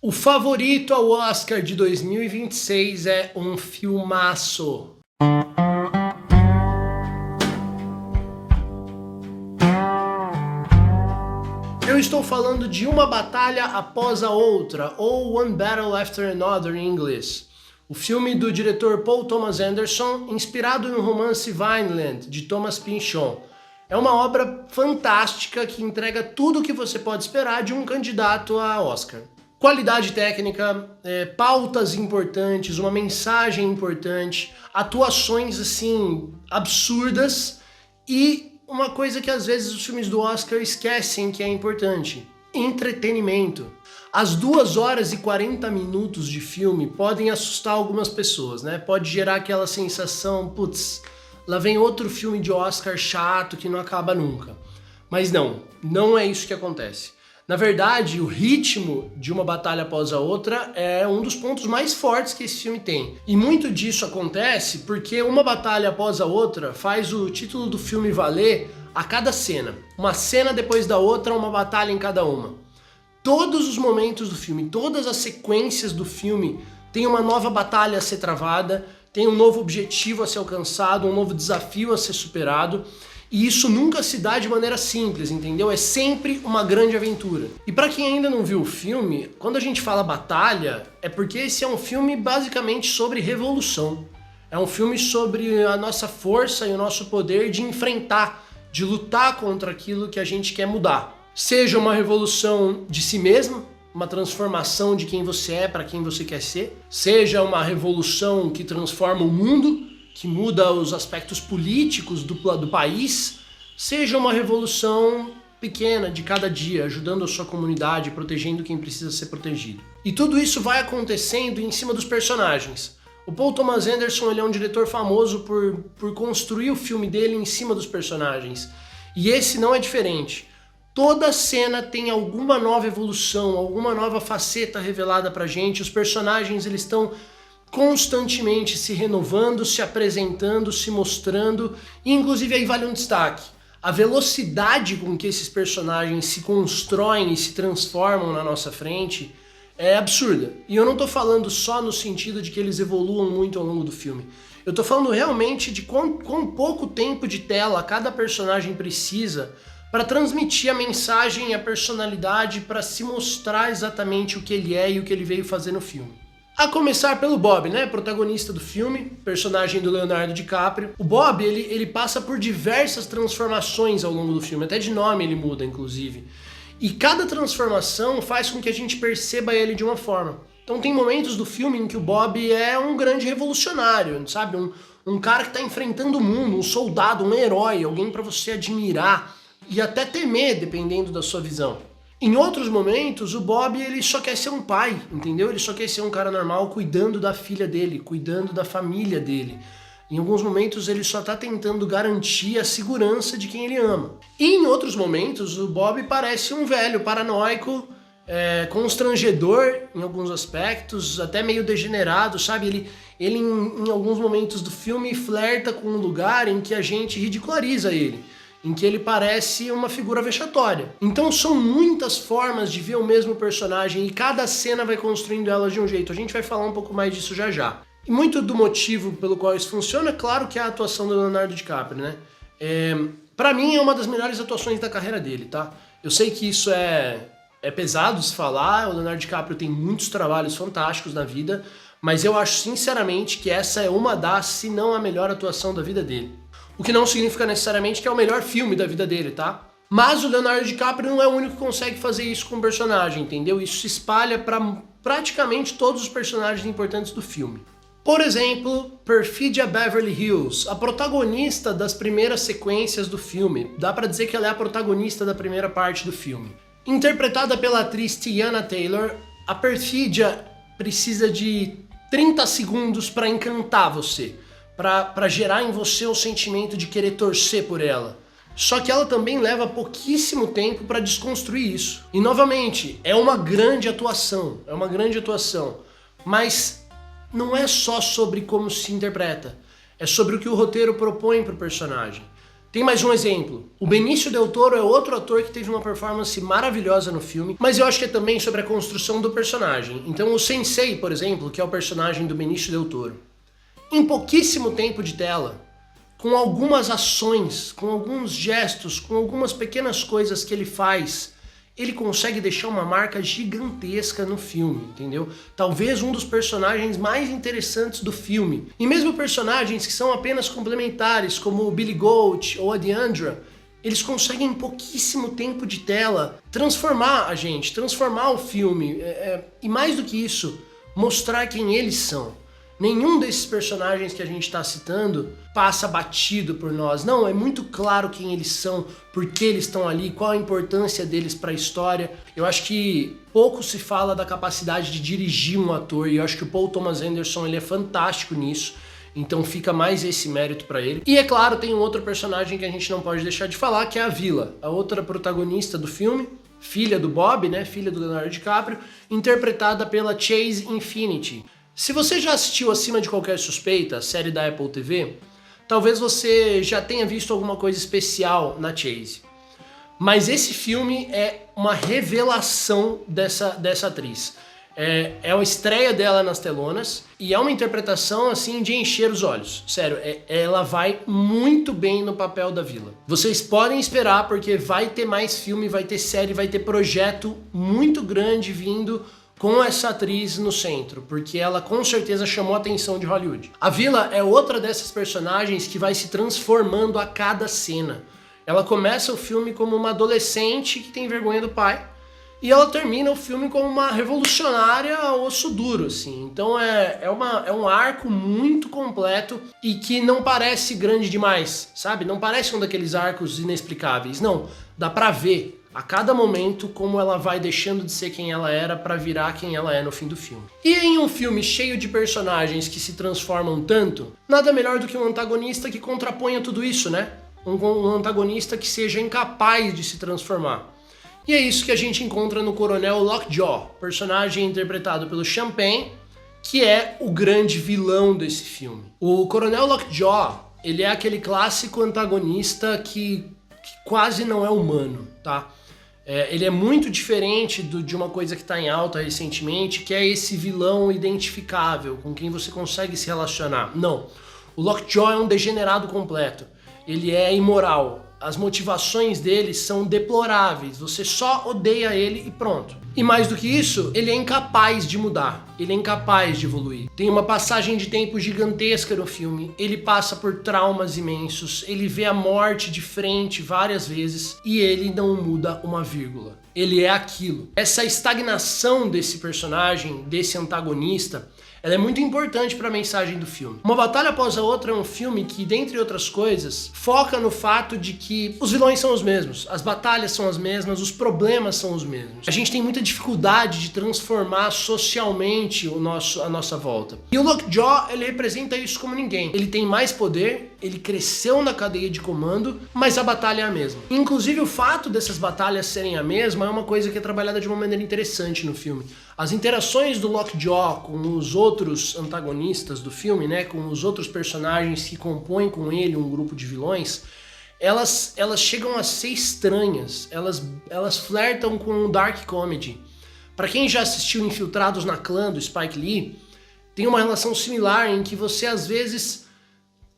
O favorito ao Oscar de 2026 é um filmaço. Eu estou falando de Uma Batalha Após a Outra, ou One Battle After Another em inglês. O filme do diretor Paul Thomas Anderson, inspirado no romance Vineland, de Thomas Pynchon. É uma obra fantástica que entrega tudo o que você pode esperar de um candidato a Oscar. Qualidade técnica, pautas importantes, uma mensagem importante, atuações assim absurdas e uma coisa que às vezes os filmes do Oscar esquecem que é importante: entretenimento. As 2 horas e 40 minutos de filme podem assustar algumas pessoas, né? Pode gerar aquela sensação, putz, lá vem outro filme de Oscar chato que não acaba nunca. Mas não é isso que acontece. Na verdade, o ritmo de Uma Batalha Após a Outra é um dos pontos mais fortes que esse filme tem. E muito disso acontece porque Uma Batalha Após a Outra faz o título do filme valer a cada cena. Uma cena depois da outra, uma batalha em cada uma. Todos os momentos do filme, todas as sequências do filme tem uma nova batalha a ser travada, tem um novo objetivo a ser alcançado, um novo desafio a ser superado. E isso nunca se dá de maneira simples, entendeu? É sempre uma grande aventura. E pra quem ainda não viu o filme, quando a gente fala batalha, é porque esse é um filme basicamente sobre revolução. É um filme sobre a nossa força e o nosso poder de enfrentar, de lutar contra aquilo que a gente quer mudar. Seja uma revolução de si mesmo, uma transformação de quem você é para quem você quer ser, seja uma revolução que transforma o mundo, que muda os aspectos políticos do país, seja uma revolução pequena de cada dia, ajudando a sua comunidade, protegendo quem precisa ser protegido. E tudo isso vai acontecendo em cima dos personagens. O Paul Thomas Anderson, ele é um diretor famoso por construir o filme dele em cima dos personagens. E esse não é diferente. Toda cena tem alguma nova evolução, alguma nova faceta revelada pra gente. Os personagens, eles estão constantemente se renovando, se apresentando, se mostrando, e inclusive aí vale um destaque: a velocidade com que esses personagens se constroem e se transformam na nossa frente é absurda. E eu não tô falando só no sentido de que eles evoluam muito ao longo do filme. Eu tô falando realmente de quão pouco tempo de tela cada personagem precisa para transmitir a mensagem e a personalidade, para se mostrar exatamente o que ele é e o que ele veio fazer no filme. A começar pelo Bob, né, protagonista do filme, personagem do Leonardo DiCaprio. O Bob, ele passa por diversas transformações ao longo do filme, até de nome ele muda, inclusive. E cada transformação faz com que a gente perceba ele de uma forma. Então tem momentos do filme em que o Bob é um grande revolucionário, sabe? Um cara que está enfrentando o mundo, um soldado, um herói, alguém para você admirar e até temer, dependendo da sua visão. Em outros momentos, o Bob, ele só quer ser um pai, entendeu? Ele só quer ser um cara normal cuidando da filha dele, cuidando da família dele. Em alguns momentos, ele só tá tentando garantir a segurança de quem ele ama. E em outros momentos, o Bob parece um velho paranoico, constrangedor em alguns aspectos, até meio degenerado, sabe? Ele em alguns momentos do filme, flerta com um lugar em que a gente ridiculariza ele, em que ele parece uma figura vexatória. Então são muitas formas de ver o mesmo personagem e cada cena vai construindo ela de um jeito. A gente vai falar um pouco mais disso já já. E muito do motivo pelo qual isso funciona, é claro que é a atuação do Leonardo DiCaprio, né? Pra mim é uma das melhores atuações da carreira dele, tá? Eu sei que isso é pesado se falar, o Leonardo DiCaprio tem muitos trabalhos fantásticos na vida, mas eu acho sinceramente que essa é uma das, se não a melhor atuação da vida dele. O que não significa necessariamente que é o melhor filme da vida dele, tá? Mas o Leonardo DiCaprio não é o único que consegue fazer isso com o personagem, entendeu? Isso se espalha para praticamente todos os personagens importantes do filme. Por exemplo, Perfidia Beverly Hills, a protagonista das primeiras sequências do filme. Dá pra dizer que ela é a protagonista da primeira parte do filme. Interpretada pela atriz Teyana Taylor, a Perfidia precisa de 30 segundos para encantar você, para gerar em você o sentimento de querer torcer por ela. Só que ela também leva pouquíssimo tempo para desconstruir isso. E novamente, é uma grande atuação, mas não é só sobre como se interpreta, é sobre o que o roteiro propõe para o personagem. Tem mais um exemplo. O Benício Del Toro é outro ator que teve uma performance maravilhosa no filme, mas eu acho que é também sobre a construção do personagem. Então o Sensei, por exemplo, que é o personagem do Benício Del Toro, em pouquíssimo tempo de tela, com algumas ações, com alguns gestos, com algumas pequenas coisas que ele faz, ele consegue deixar uma marca gigantesca no filme, entendeu? Talvez um dos personagens mais interessantes do filme. E mesmo personagens que são apenas complementares, como o Billy Goat ou a Deandra, eles conseguem em pouquíssimo tempo de tela transformar a gente, transformar o filme. E mais do que isso, mostrar quem eles são. Nenhum desses personagens que a gente está citando passa batido por nós. Não, é muito claro quem eles são, por que eles estão ali, qual a importância deles para a história. Eu acho que pouco se fala da capacidade de dirigir um ator, e eu acho que o Paul Thomas Anderson ele é fantástico nisso. Então fica mais esse mérito para ele. E é claro, tem um outro personagem que a gente não pode deixar de falar, que é a Vila, a outra protagonista do filme, filha do Bob, né, filha do Leonardo DiCaprio, interpretada pela Chase Infinity. Se você já assistiu Acima de Qualquer Suspeita, a série da Apple TV, talvez você já tenha visto alguma coisa especial na Chase. Mas esse filme é uma revelação dessa atriz. É a estreia dela nas telonas e é uma interpretação assim de encher os olhos. Sério, ela vai muito bem no papel da Vila. Vocês podem esperar porque vai ter mais filme, vai ter série, vai ter projeto muito grande vindo com essa atriz no centro, porque ela com certeza chamou a atenção de Hollywood. A Vila é outra dessas personagens que vai se transformando a cada cena. Ela começa o filme como uma adolescente que tem vergonha do pai, e ela termina o filme como uma revolucionária a osso duro, assim. Então é um arco muito completo e que não parece grande demais, sabe? Não parece um daqueles arcos inexplicáveis, não. Dá pra ver a cada momento como ela vai deixando de ser quem ela era para virar quem ela é no fim do filme. E em um filme cheio de personagens que se transformam tanto, nada melhor do que um antagonista que contraponha tudo isso, né? Um antagonista que seja incapaz de se transformar. E é isso que a gente encontra no Coronel Lockjaw, personagem interpretado pelo Champagne, que é o grande vilão desse filme. O Coronel Lockjaw, ele é aquele clássico antagonista que quase não é humano, tá? Ele é muito diferente de uma coisa que está em alta recentemente, que é esse vilão identificável, com quem você consegue se relacionar. Não, o Lockjaw é um degenerado completo. Ele é imoral. As motivações dele são deploráveis. Você só odeia ele e pronto. E mais do que isso, ele é incapaz de mudar. Ele é incapaz de evoluir. Tem uma passagem de tempo gigantesca no filme. Ele passa por traumas imensos. Ele vê a morte de frente várias vezes e ele não muda uma vírgula. Ele é aquilo. Essa estagnação desse personagem, desse antagonista, ela é muito importante para a mensagem do filme. Uma Batalha Após a Outra é um filme que, dentre outras coisas, foca no fato de que os vilões são os mesmos, as batalhas são as mesmas, os problemas são os mesmos. A gente tem muita dificuldade de transformar socialmente a nossa volta. E o Lockjaw, ele representa isso como ninguém. Ele tem mais poder, ele cresceu na cadeia de comando, mas a batalha é a mesma. Inclusive, o fato dessas batalhas serem a mesma é uma coisa que é trabalhada de uma maneira interessante no filme. As interações do Lockjaw com os outros antagonistas do filme, né, com os outros personagens que compõem com ele um grupo de vilões, elas chegam a ser estranhas, elas flertam com o dark comedy. Para quem já assistiu Infiltrados na Clã, do Spike Lee, tem uma relação similar em que você às vezes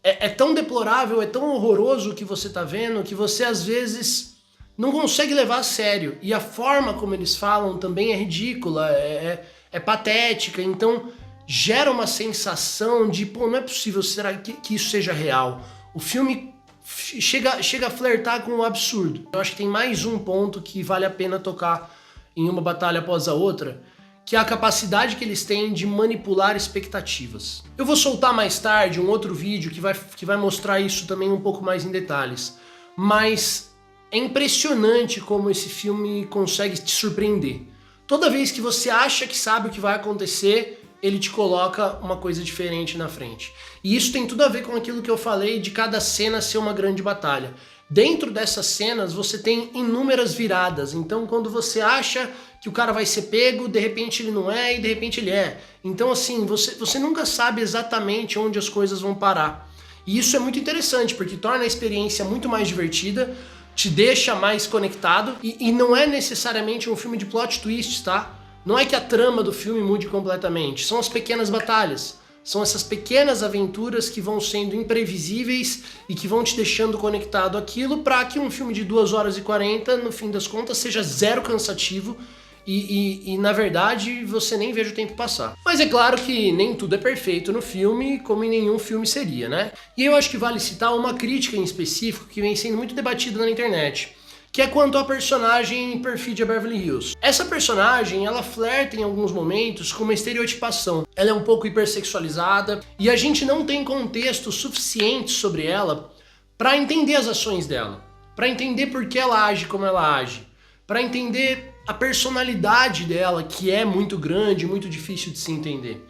é tão deplorável, é tão horroroso o que você tá vendo, que você às vezes não consegue levar a sério. E a forma como eles falam também é ridícula, é patética, então gera uma sensação de, pô, não é possível, será que isso seja real? O filme chega a flertar com o absurdo. Eu acho que tem mais um ponto que vale a pena tocar em Uma Batalha Após a Outra, que é a capacidade que eles têm de manipular expectativas. Eu vou soltar mais tarde um outro vídeo que vai mostrar isso também um pouco mais em detalhes, mas é impressionante como esse filme consegue te surpreender. Toda vez que você acha que sabe o que vai acontecer, ele te coloca uma coisa diferente na frente. E isso tem tudo a ver com aquilo que eu falei de cada cena ser uma grande batalha. Dentro dessas cenas você tem inúmeras viradas, então quando você acha que o cara vai ser pego, de repente ele não é e de repente ele é. Então assim, você nunca sabe exatamente onde as coisas vão parar. E isso é muito interessante, porque torna a experiência muito mais divertida, te deixa mais conectado, e não é necessariamente um filme de plot twists, tá? Não é que a trama do filme mude completamente, são as pequenas batalhas. São essas pequenas aventuras que vão sendo imprevisíveis e que vão te deixando conectado àquilo para que um filme de 2 horas e 40, no fim das contas, seja zero cansativo e na verdade você nem veja o tempo passar. Mas é claro que nem tudo é perfeito no filme, como em nenhum filme seria, né? E eu acho que vale citar uma crítica em específico que vem sendo muito debatida na internet, que é quanto à personagem Perfídia Beverly Hills. Essa personagem, ela flerta em alguns momentos com uma estereotipação. Ela é um pouco hipersexualizada e a gente não tem contexto suficiente sobre ela para entender as ações dela, para entender por que ela age como ela age, para entender a personalidade dela, que é muito grande, muito difícil de se entender.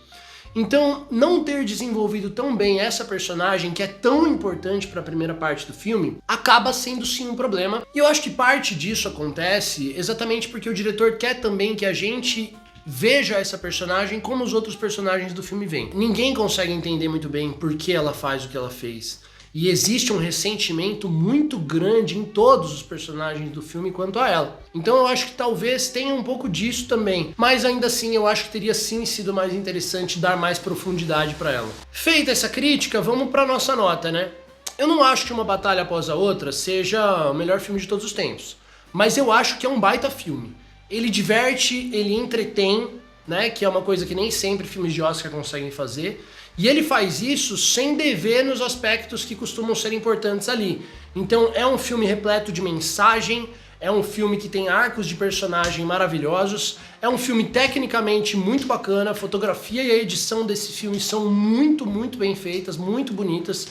Então, não ter desenvolvido tão bem essa personagem, que é tão importante para a primeira parte do filme, acaba sendo sim um problema. E eu acho que parte disso acontece exatamente porque o diretor quer também que a gente veja essa personagem como os outros personagens do filme veem. Ninguém consegue entender muito bem por que ela faz o que ela fez. E existe um ressentimento muito grande em todos os personagens do filme quanto a ela. Então eu acho que talvez tenha um pouco disso também. Mas ainda assim eu acho que teria sim sido mais interessante dar mais profundidade para ela. Feita essa crítica, vamos para nossa nota, né? Eu não acho que Uma Batalha Após a Outra seja o melhor filme de todos os tempos. Mas eu acho que é um baita filme. Ele diverte, ele entretém, né? Que é uma coisa que nem sempre filmes de Oscar conseguem fazer. E ele faz isso sem dever nos aspectos que costumam ser importantes ali. Então é um filme repleto de mensagem, é um filme que tem arcos de personagem maravilhosos, é um filme tecnicamente muito bacana, a fotografia e a edição desse filme são muito, muito bem feitas, muito bonitas.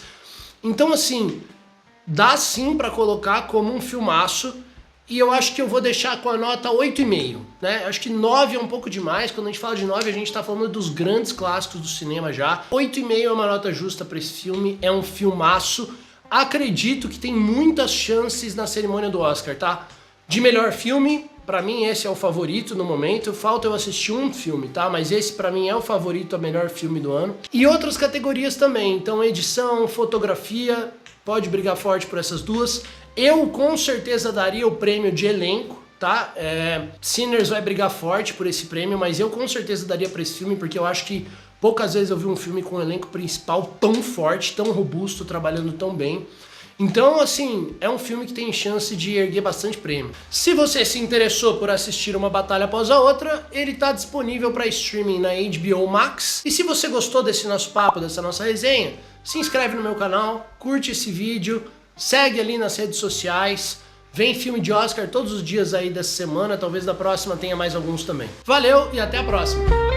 Então assim, dá sim pra colocar como um filmaço. E eu acho que eu vou deixar com a nota 8,5, né? Acho que 9 é um pouco demais. Quando a gente fala de 9, a gente tá falando dos grandes clássicos do cinema já. 8,5 é uma nota justa para esse filme, é um filmaço. Acredito que tem muitas chances na cerimônia do Oscar, tá? De melhor filme, pra mim esse é o favorito no momento. Falta eu assistir um filme, tá? Mas esse pra mim é o favorito, a melhor filme do ano. E outras categorias também, então edição, fotografia, pode brigar forte por essas duas. Eu com certeza daria o prêmio de elenco, tá? Sinners vai brigar forte por esse prêmio, mas eu com certeza daria para esse filme, porque eu acho que poucas vezes eu vi um filme com um elenco principal tão forte, tão robusto, trabalhando tão bem. Então, assim, é um filme que tem chance de erguer bastante prêmio. Se você se interessou por assistir Uma Batalha Após a Outra, ele tá disponível para streaming na HBO Max. E se você gostou desse nosso papo, dessa nossa resenha, se inscreve no meu canal, curte esse vídeo, segue ali nas redes sociais, vem filme de Oscar todos os dias aí dessa semana, talvez da próxima tenha mais alguns também. Valeu e até a próxima!